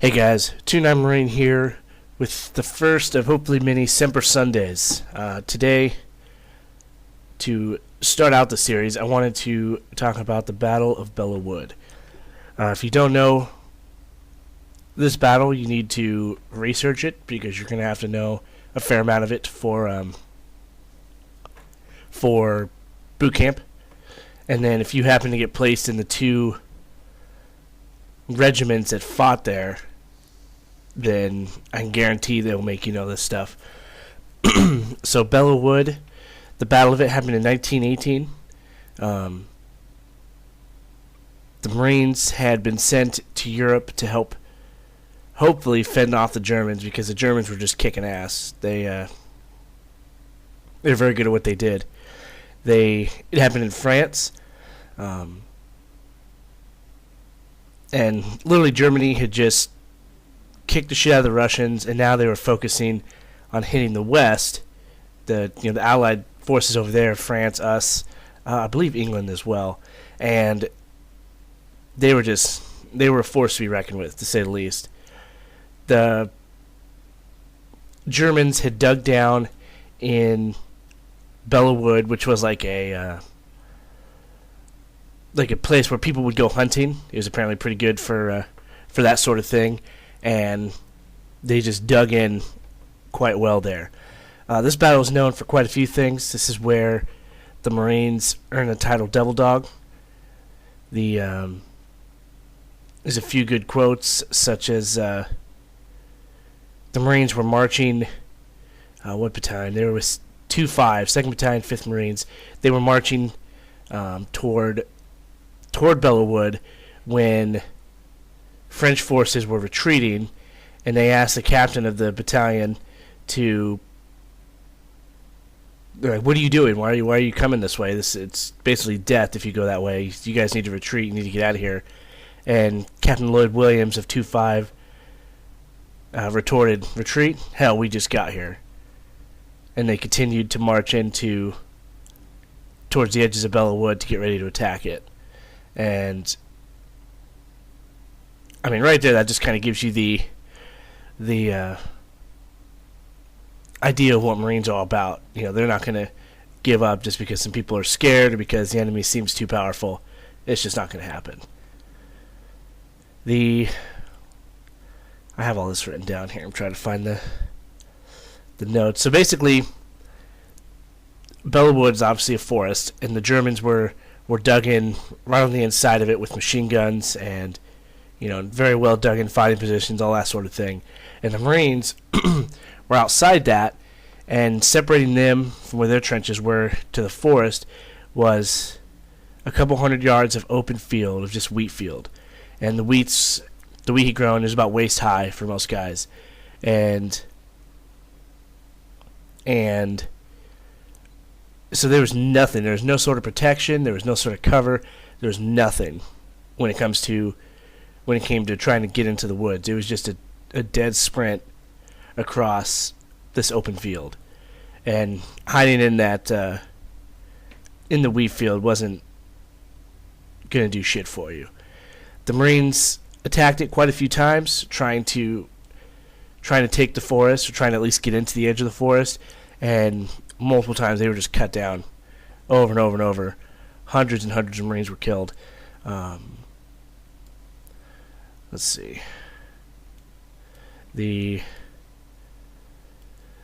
Hey guys, 29 Marine here with the first of hopefully many Semper Sundays. Today, to start out the series, I wanted to talk about the Battle of Belleau. If you don't know this battle, you need to research it because you're going to have to know a fair amount of it for boot camp. And then if you happen to get placed in the two regiments that fought there, then I can guarantee they'll make you know this stuff. So Belleau, the battle of it happened in 1918. The Marines had been sent to Europe to help hopefully fend off the Germans because the Germans were just kicking ass. They're very good at what they did. It happened in France. And literally Germany had just kicked the shit out of the Russians, and now they were focusing on hitting the West, the Allied forces over there, France, us, I believe England as well, and they were a force to be reckoned with, to say the least. The Germans had dug down in Belleau, which was like a place where people would go hunting. It was apparently pretty good for that sort of thing, and they just dug in quite well there. This battle is known for quite a few things. This is where the Marines earn the title Devil Dog. There's a few good quotes, such as the Marines were marching, what battalion? They were with 2-5, 2nd Battalion, 5th Marines. They were marching toward Belleau when French forces were retreating, and they asked the captain of the battalion they're like, "What are you doing? Why are you coming this way? It's basically death if you go that way. You guys need to retreat. You need to get out of here." And Captain Lloyd Williams of 2-5 retorted, "Retreat? Hell, we just got here." And they continued to march towards the edges of Belleau to get ready to attack it. And I mean, right there, that just kind of gives you the idea of what Marines are all about. They're not going to give up just because some people are scared or because the enemy seems too powerful. It's just not going to happen. I have all this written down here. I'm trying to find the notes. So basically, Belleau is obviously a forest, and the Germans were dug in right on the inside of it with machine guns and very well dug in fighting positions, all that sort of thing. And the Marines were outside that, and separating them from where their trenches were to the forest was a couple hundred yards of open field, of just wheat field. And the wheat he'd grown is about waist high for most guys. And so there was nothing. There was no sort of protection. There was no sort of cover. There was nothing when it came to trying to get into the woods. It was just a dead sprint across this open field, and hiding in that in the wheat field wasn't gonna do shit for you. The Marines attacked it quite a few times, trying to take the forest, or trying to at least get into the edge of the forest, and multiple times they were just cut down over and over and over. Hundreds and hundreds of Marines were killed. Let's see.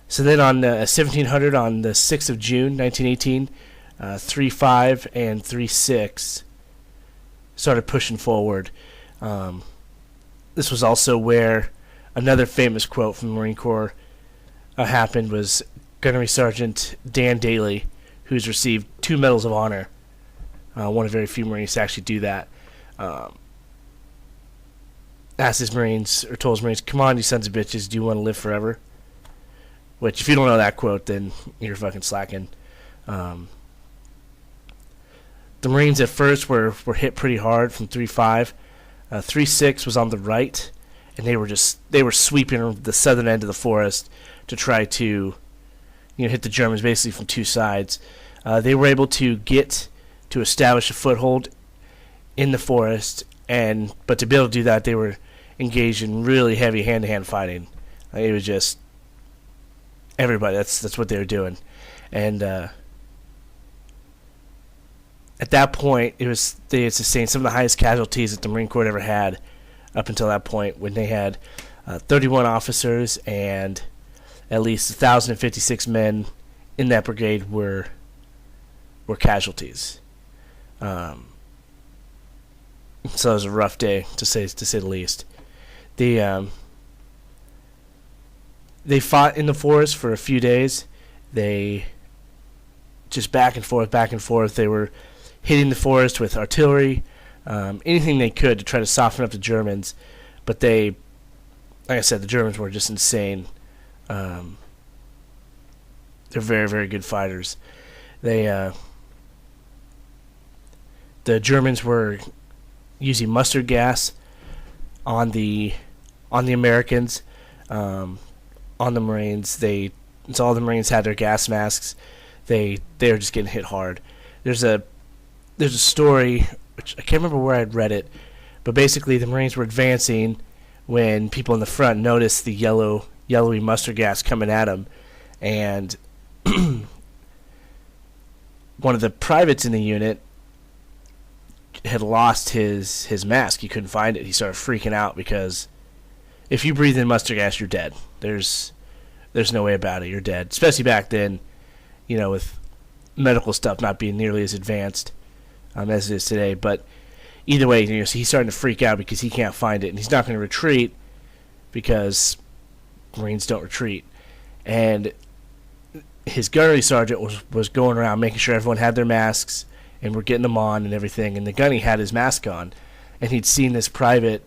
So then on 1700, on the 6th of June, 1918, 3-5 and 3-6 started pushing forward. This was also where another famous quote from the Marine Corps happened. Was Gunnery Sergeant Dan Daly, who's received 2 Medals of Honor, one of very few Marines to actually do that. Asked his Marines, or told his Marines, "Come on, you sons of bitches, do you want to live forever?" Which, if you don't know that quote, then you're fucking slacking. The Marines at first were hit pretty hard from 3-5. 3-6 was on the right, and they were sweeping the southern end of the forest to try to hit the Germans basically from two sides. They were able to establish a foothold in the forest, but to be able to do that, they were engaged in really heavy hand-to-hand fighting. It was just everybody. That's what they were doing, and at that point, they had sustained some of the highest casualties that the Marine Corps ever had up until that point, when they had 31 officers and at least 1,056 men in that brigade were casualties. So it was a rough day, to say the least. They fought in the forest for a few days. They just back and forth. They were hitting the forest with artillery, anything they could to try to soften up the Germans. But like I said, the Germans were just insane. They're very, very good fighters. The Germans were using mustard gas on the Americans, on the Marines. All the Marines had their gas masks. They were just getting hit hard. There's a story, which I can't remember where I'd read it, but basically the Marines were advancing when people in the front noticed the yellowy mustard gas coming at them, and one of the privates in the unit had lost his mask. He couldn't find it. He started freaking out because if you breathe in mustard gas, you're dead. There's no way about it. You're dead. Especially back then, with medical stuff not being nearly as advanced as it is today. But either way, so he's starting to freak out because he can't find it, and he's not going to retreat because Marines don't retreat. And his gunnery sergeant was going around making sure everyone had their masks and were getting them on and everything. And the gunny had his mask on, and he'd seen this private,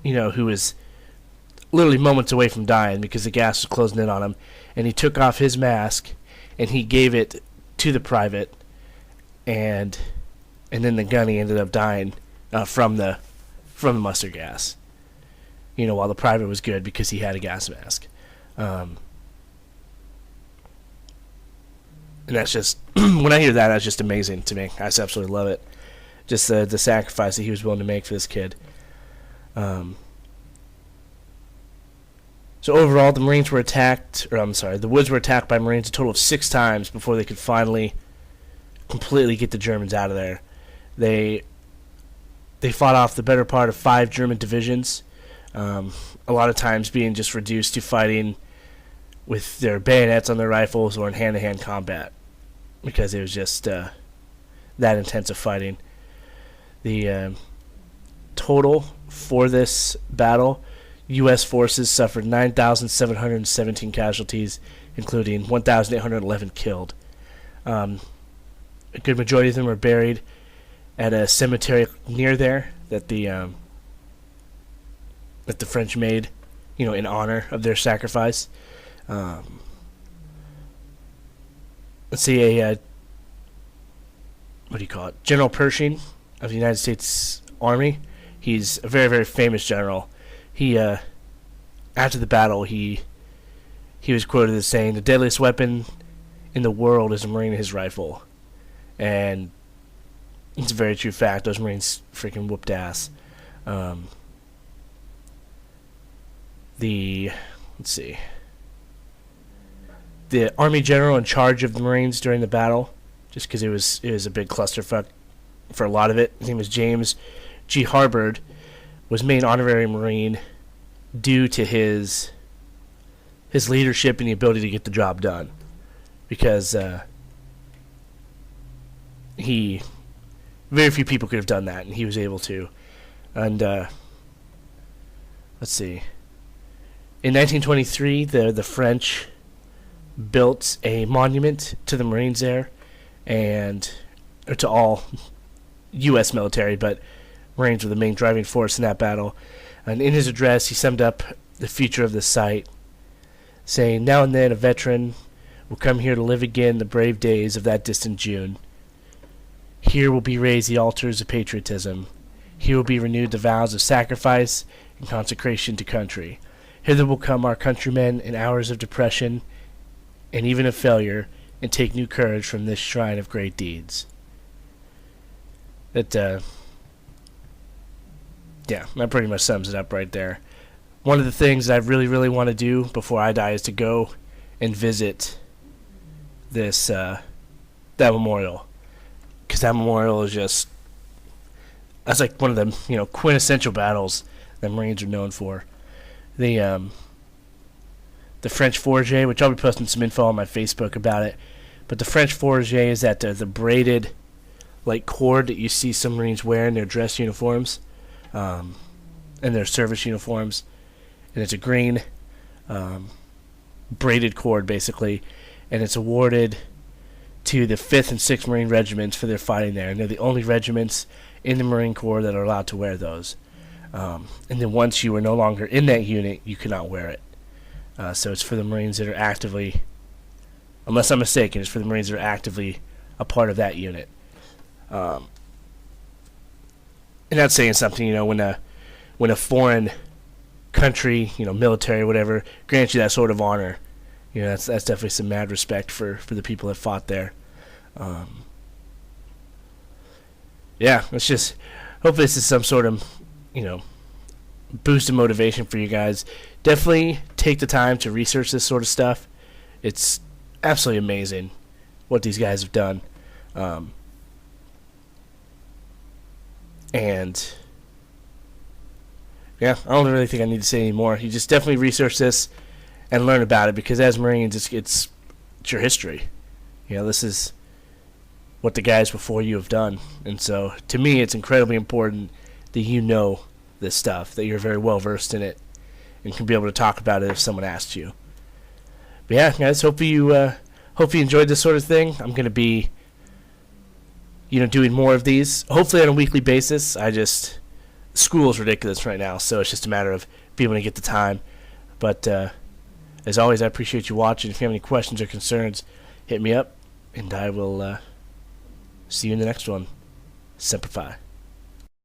who was literally moments away from dying because the gas was closing in on him. And he took off his mask and he gave it to the private, and then the gunny ended up dying from the mustard gas. While the private was good because he had a gas mask. And that's just, when I hear that, that's just amazing to me. I just absolutely love it. Just the sacrifice that he was willing to make for this kid. So overall, the Marines were attacked, the woods were attacked by Marines a total of 6 times before they could finally completely get the Germans out of there. They fought off the better part of 5 German divisions, a lot of times being just reduced to fighting with their bayonets on their rifles or in hand-to-hand combat because it was just that intense of fighting. The total for this battle, U.S. forces suffered 9,717 casualties, including 1,811 killed. A good majority of them were buried at a cemetery near there that the French made, in honor of their sacrifice. Let's see, General Pershing of the United States Army. He's a very, very famous general. He, after the battle, he was quoted as saying, "The deadliest weapon in the world is a Marine and his rifle." And it's a very true fact. Those Marines freaking whooped ass. The Army general in charge of the Marines during the battle, just because it was a big clusterfuck for a lot of it. His name was James G. Harbord, was made honorary Marine due to his leadership and the ability to get the job done, because very few people could have done that, and he was able to. And let's see. In 1923, the French built a monument to the Marines there, or to all U.S. military, but Marines were the main driving force in that battle. And in his address, he summed up the future of the site, saying, "Now and then a veteran will come here to live again the brave days of that distant June. Here will be raised the altars of patriotism. Here will be renewed the vows of sacrifice and consecration to country. Hither will come our countrymen in hours of depression and even of failure, and take new courage from this shrine of great deeds." Yeah, that pretty much sums it up right there. One of the things I really, really want to do before I die is to go and visit this that memorial, because that memorial is just, that's like one of the quintessential battles that Marines are known for. The French Forget, which I'll be posting some info on my Facebook about it, but the French Forget is that the braided like cord that you see some Marines wear in their dress uniforms, and their service uniforms, and it's a green braided cord basically, and it's awarded to the 5th and 6th Marine Regiments for their fighting there, and they're the only regiments in the Marine Corps that are allowed to wear those. And then once you are no longer in that unit, you cannot wear it. So it's for the Marines that are actively, unless I'm mistaken, it's for the Marines that are actively a part of that unit. And that's saying something, when a foreign country, military, whatever, grants you that sort of honor, that's definitely some mad respect for the people that fought there. Yeah, let's just hope this is some sort of, boost of motivation for you guys. Definitely take the time to research this sort of stuff. It's absolutely amazing what these guys have done. And yeah, I don't really think I need to say any more. You just definitely research this and learn about it, because as Marines, it's your history. This is what the guys before you have done. And so, to me, it's incredibly important that you know this stuff, that you're very well versed in it, and can be able to talk about it if someone asks you. But yeah, guys, hope you enjoyed this sort of thing. I'm going to be, doing more of these, hopefully on a weekly basis. School is ridiculous right now, so it's just a matter of being able to get the time. But as always, I appreciate you watching. If you have any questions or concerns, hit me up, and I will see you in the next one. Semper Fi.